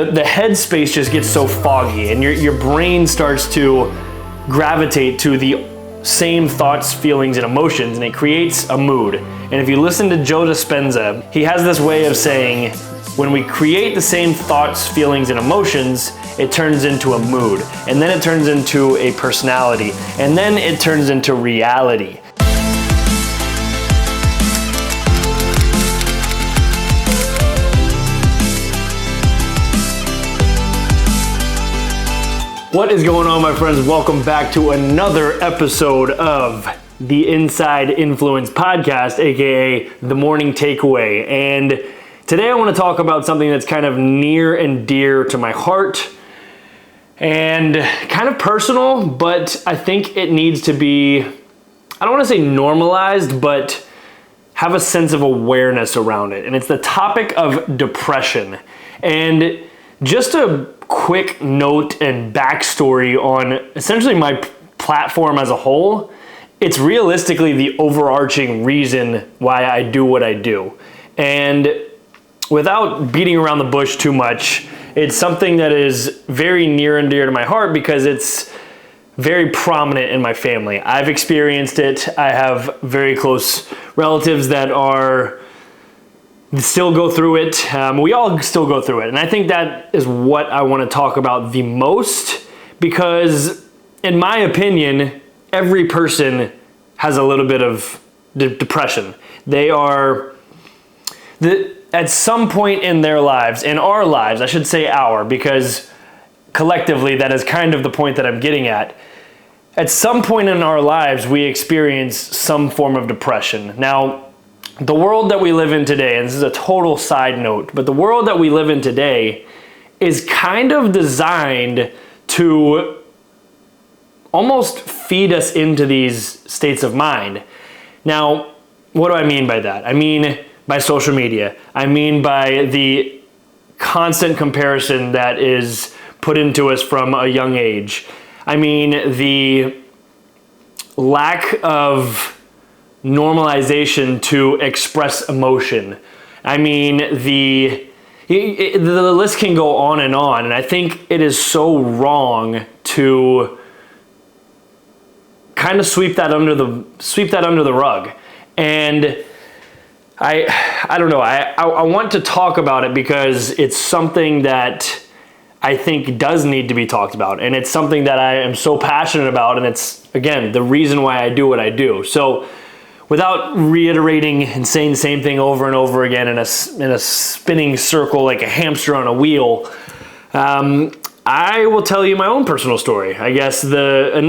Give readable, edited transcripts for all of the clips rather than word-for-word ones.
The headspace just gets so foggy and your brain starts to gravitate to the same thoughts, feelings, and emotions, and it creates a mood. And if you listen to Joe Dispenza, he has this way of saying, when we create the same thoughts, feelings, and emotions, it turns into a mood, and then it turns into a personality, and then it turns into reality. What is going on, my friends? Welcome back to another episode of the Inside Influence Podcast, aka The Morning Takeaway. And today I want to talk about something that's kind of near and dear to my heart and kind of personal, but I think it needs to be, I don't want to say normalized, but have a sense of awareness around it. And it's the topic of depression. And just a quick note and backstory on essentially my platform as a whole. It's realistically the overarching reason why I do what I do. And without beating around the bush too much, it's something that is very near and dear to my heart because it's very prominent in my family. I've experienced it. I have very close relatives that still go through it. We all still go through it. And I think that is what I want to talk about the most because, in my opinion, every person has a little bit of depression. They are, at some point in their lives, in our lives, I should say our, because collectively that is kind of the point that I'm getting at. At some point in our lives, we experience some form of depression. Now, the world that we live in today, and this is a total side note, but the world that we live in today is kind of designed to almost feed us into these states of mind. Now, what do I mean by that? I mean by social media. I mean by the constant comparison that is put into us from a young age. I mean the lack of normalization to express emotion. I mean, the list can go on, and I think it is so wrong to kind of sweep that under the rug. And I don't know. I want to talk about it because it's something that I think does need to be talked about, and it's something that I am so passionate about, and it's, again, the reason why I do what I do. So without reiterating and saying the same thing over and over again in a spinning circle like a hamster on a wheel, I will tell you my own personal story. I guess I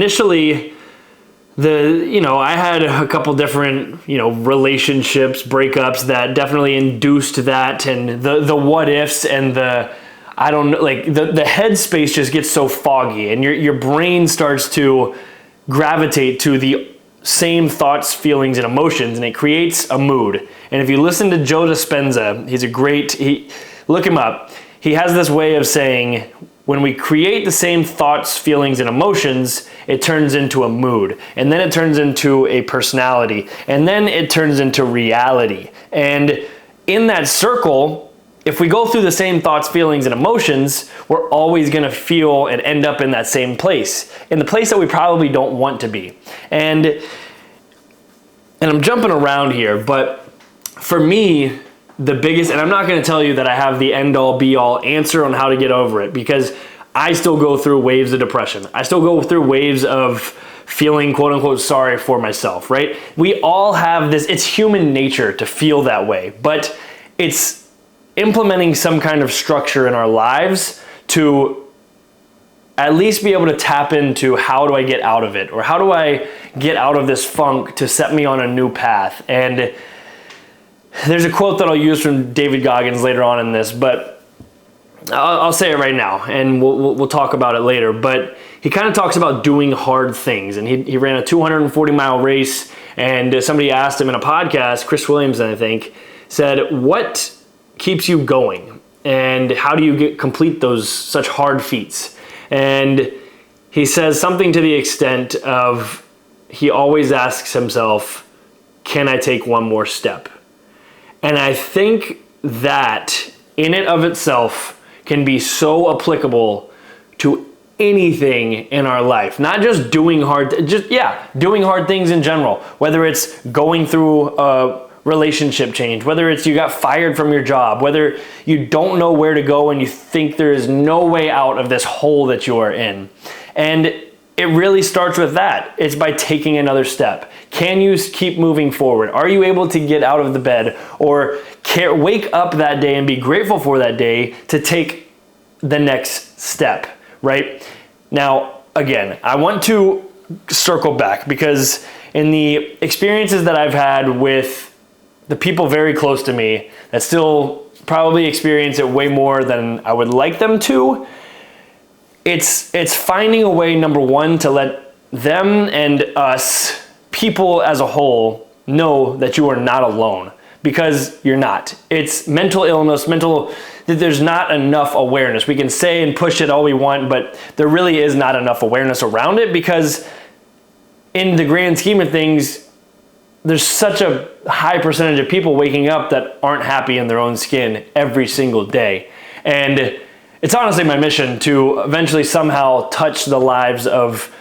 had a couple different, relationships, breakups that definitely induced that, and the what ifs and the headspace just gets so foggy, and your brain starts to gravitate to the same thoughts, feelings, and emotions, and it creates a mood. And if you listen to Joe Dispenza, look him up. He has this way of saying, when we create the same thoughts, feelings, and emotions, it turns into a mood, and then it turns into a personality, and then it turns into reality. And in that circle, if we go through the same thoughts, feelings, and emotions, we're always going to feel and end up in that same place, in the place that we probably don't want to be. And I'm jumping around here, but for me, the biggest, and I'm not going to tell you that I have the end-all, be-all answer on how to get over it, because I still go through waves of depression. I still go through waves of feeling, quote unquote, sorry for myself, right? We all have this, it's human nature to feel that way, but it's implementing some kind of structure in our lives to at least be able to tap into, how do I get out of it? Or how do I get out of this funk to set me on a new path? And there's a quote that I'll use from David Goggins later on in this, but I'll say it right now, and we'll talk about it later. But he kind of talks about doing hard things, and he ran a 240-mile race, and somebody asked him in a podcast, Chris Williams, I think, said, what keeps you going, and how do you complete those such hard feats? And he says something to the extent of, he always asks himself, can I take one more step? And I think that in and of itself can be so applicable to anything in our life. Not just doing doing hard things in general. Whether it's going through a relationship change, whether it's you got fired from your job, whether you don't know where to go and you think there is no way out of this hole that you are in. And it really starts with that. It's by taking another step. Can you keep moving forward? Are you able to get out of the bed or wake up that day and be grateful for that day to take the next step, right? Now, again, I want to circle back because in the experiences that I've had with the people very close to me that still probably experience it way more than I would like them to, it's finding a way, number one, to let them and us, people as a whole, know that you are not alone, because you're not. It's mental illness, there's not enough awareness. We can say and push it all we want, but there really is not enough awareness around it, because in the grand scheme of things, there's such a high percentage of people waking up that aren't happy in their own skin every single day. And it's honestly my mission to eventually somehow touch the lives of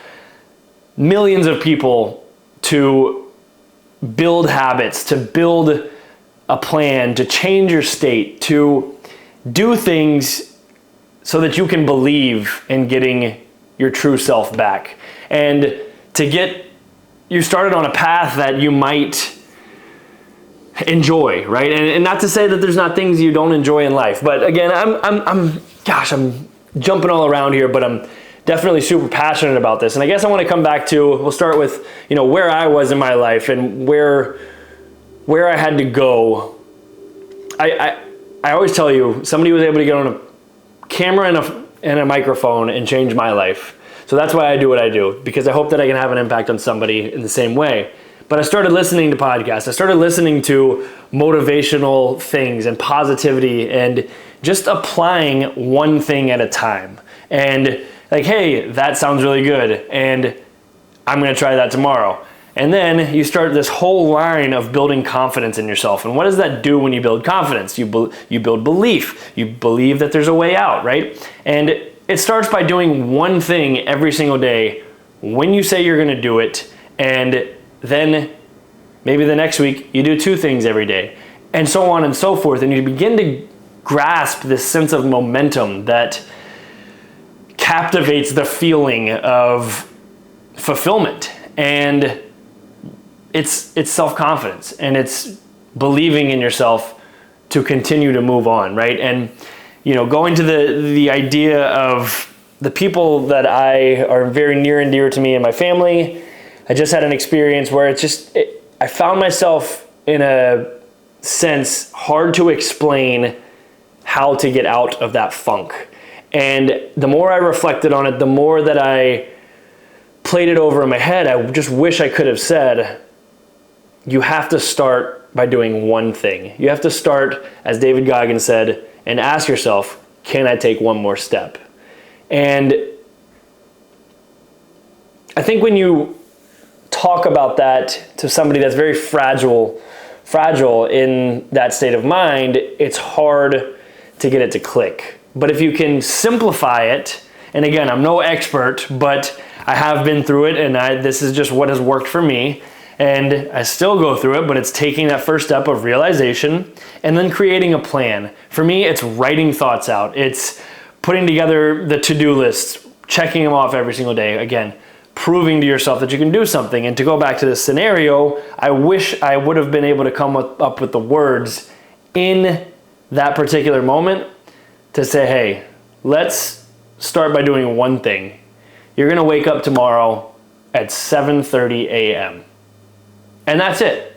millions of people, to build habits, to build a plan, to change your state, to do things so that you can believe in getting your true self back, and to get you started on a path that you might enjoy, right? And not to say that there's not things you don't enjoy in life, but again, I'm jumping all around here, but I'm definitely super passionate about this. And I guess I want to come back to, we'll start with, where I was in my life and where I had to go. I always tell you, somebody was able to get on a camera and a microphone and change my life. So that's why I do what I do, because I hope that I can have an impact on somebody in the same way. But I started listening to podcasts. I started listening to motivational things and positivity and just applying one thing at a time. And like, hey, that sounds really good, and I'm going to try that tomorrow. And then you start this whole line of building confidence in yourself. And what does that do when you build confidence? You build belief. You believe that there's a way out, right? And it starts by doing one thing every single day when you say you're going to do it, and then maybe the next week you do two things every day, and so on and so forth. And you begin to grasp this sense of momentum that captivates the feeling of fulfillment. And it's self-confidence, and it's believing in yourself to continue to move on, right? And going to the idea of the people that are very near and dear to me and my family, I just had an experience where I found myself in a sense hard to explain how to get out of that funk. And the more I reflected on it, the more that I played it over in my head, I just wish I could have said, you have to start by doing one thing. You have to start, as David Goggins said, and ask yourself, can I take one more step? And I think when you talk about that to somebody that's very fragile in that state of mind, it's hard to get it to click. But if you can simplify it, and again, I'm no expert, but I have been through it, and this is just what has worked for me. And I still go through it, but it's taking that first step of realization and then creating a plan. For me, it's writing thoughts out. It's putting together the to-do lists, checking them off every single day. Again, proving to yourself that you can do something. And to go back to this scenario, I wish I would have been able to come up with the words in that particular moment to say, hey, let's start by doing one thing. You're going to wake up tomorrow at 7:30 a.m. And that's it.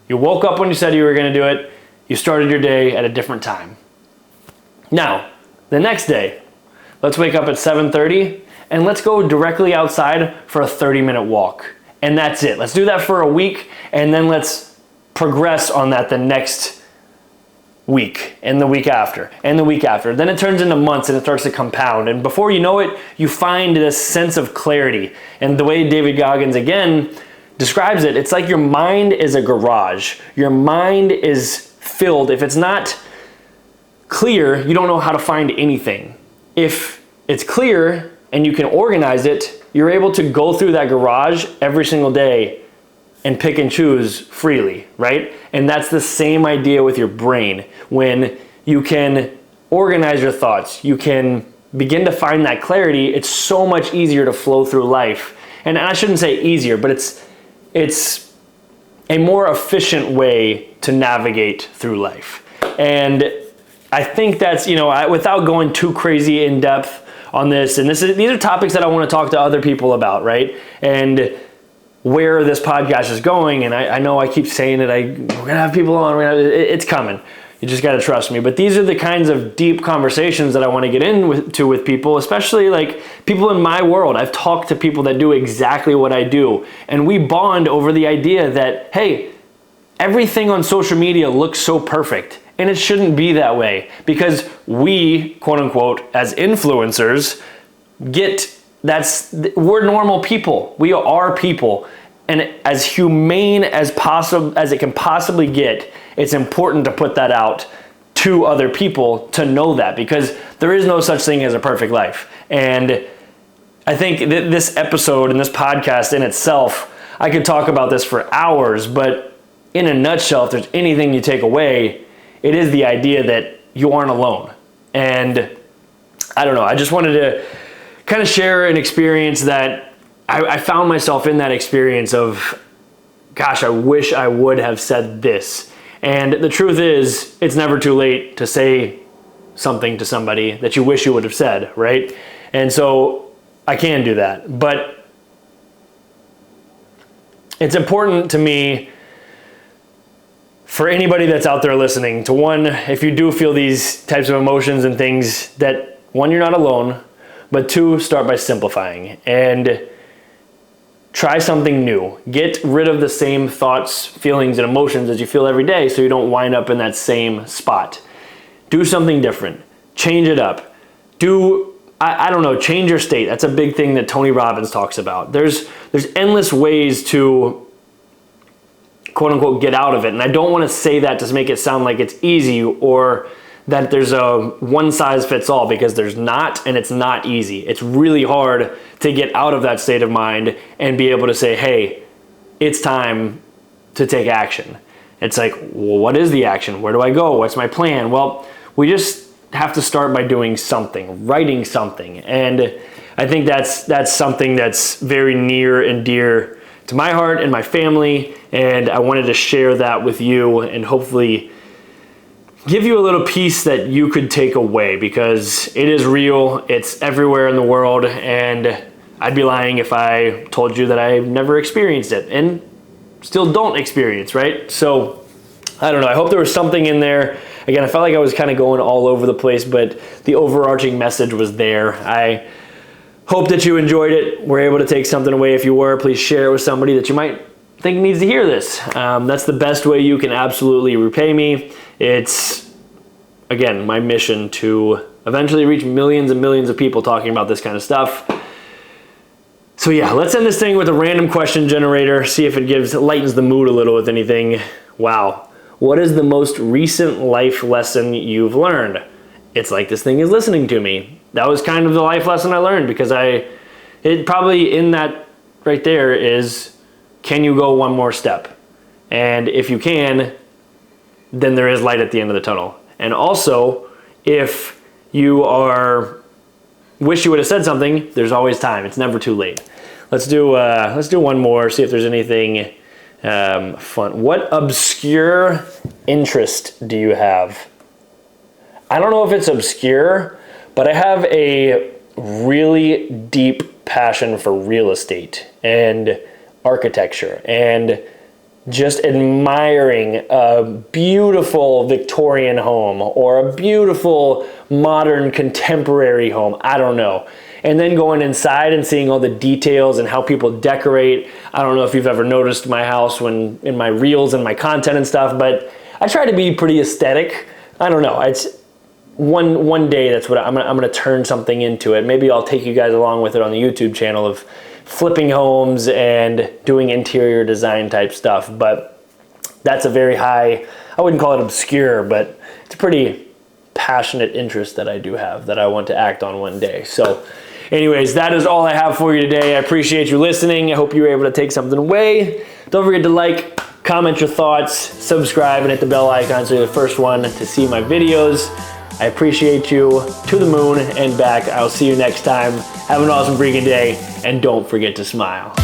You woke up when you said you were going to do it. You started your day at a different time. Now, the next day, let's wake up at 7:30 and let's go directly outside for a 30-minute walk. And that's it. Let's do that for a week, and then let's progress on that the next week, and the week after, and the week after. Then it turns into months and it starts to compound. And before you know it, you find this sense of clarity. And the way David Goggins, again, describes it, it's like your mind is a garage. Your mind is filled. If it's not clear, you don't know how to find anything. If it's clear and you can organize it, you're able to go through that garage every single day and pick and choose freely, right? And that's the same idea with your brain. When you can organize your thoughts, you can begin to find that clarity, it's so much easier to flow through life. And I shouldn't say easier, but it's a more efficient way to navigate through life. And I think that's, without going too crazy in depth on this, and these are topics that I want to talk to other people about, right? And where this podcast is going, and I know I keep saying it, we're gonna have people on, it's coming. You just gotta trust me. But these are the kinds of deep conversations that I want to get into with people, especially like people in my world. I've talked to people that do exactly what I do, and we bond over the idea that, hey, everything on social media looks so perfect, and it shouldn't be that way, because we, quote unquote, as influencers, we're normal people. We are people. And as humane as it can possibly get, it's important to put that out to other people to know that, because there is no such thing as a perfect life. And I think this episode and this podcast in itself, I could talk about this for hours, but in a nutshell, if there's anything you take away, it is the idea that you aren't alone. And I don't know, I just wanted to kind of share an experience that I found myself in that experience of, gosh, I wish I would have said this. And the truth is, it's never too late to say something to somebody that you wish you would have said, right? And so I can do that. But it's important to me, for anybody that's out there listening, to one, if you do feel these types of emotions and things, that one, you're not alone, but two, start by simplifying and try something new. Get rid of the same thoughts, feelings, and emotions as you feel every day, so you don't wind up in that same spot. Do something different. Change it up. I don't know, change your state. That's a big thing that Tony Robbins talks about. There's endless ways to, quote unquote, get out of it. And I don't want to say that to make it sound like it's easy or that there's a one size fits all, because there's not, and it's not easy. It's really hard to get out of that state of mind and be able to say, hey, it's time to take action. It's like, well, what is the action? Where do I go? What's my plan? Well, we just have to start by doing something, writing something. And I think that's something that's very near and dear to my heart and my family. And I wanted to share that with you and hopefully give you a little piece that you could take away, because it is real. It's everywhere in the world, and I'd be lying if I told you that I've never experienced it and still don't experience, right? So I don't know. I hope there was something in there. Again, I felt like I was kind of going all over the place, but the overarching message was there. I hope that you enjoyed it. Were able to take something away. If you were, please share it with somebody that you might think needs to hear this. That's the best way you can absolutely repay me. It's, again, my mission to eventually reach millions and millions of people talking about this kind of stuff. So yeah, let's end this thing with a random question generator, see if it lightens the mood a little with anything. Wow. What is the most recent life lesson you've learned? It's like this thing is listening to me. That was kind of the life lesson I learned, because it probably in that right there is, can you go one more step? And if you can, then there is light at the end of the tunnel. And also, if you wish you would have said something, there's always time. It's never too late. Let's do one more, see if there's anything fun. What obscure interest do you have? I don't know if it's obscure, but I have a really deep passion for real estate and architecture and just admiring a beautiful Victorian home or a beautiful modern contemporary home. I don't know. And then going inside and seeing all the details and how people decorate. I don't know if you've ever noticed my house when in my reels and my content and stuff, but I try to be pretty aesthetic. I don't know. It's one day that's what I'm gonna turn something into it. Maybe I'll take you guys along with it on the YouTube channel of flipping homes and doing interior design type stuff. But that's a very high, I wouldn't call it obscure, but it's a pretty passionate interest that I do have that I want to act on one day. So anyways, that is all I have for you today. I appreciate you listening. I hope you were able to take something away. Don't forget to like, comment your thoughts, subscribe, and hit the bell icon so you're the first one to see my videos. I appreciate you. To the moon and back. I'll see you next time. Have an awesome freaking day, and don't forget to smile.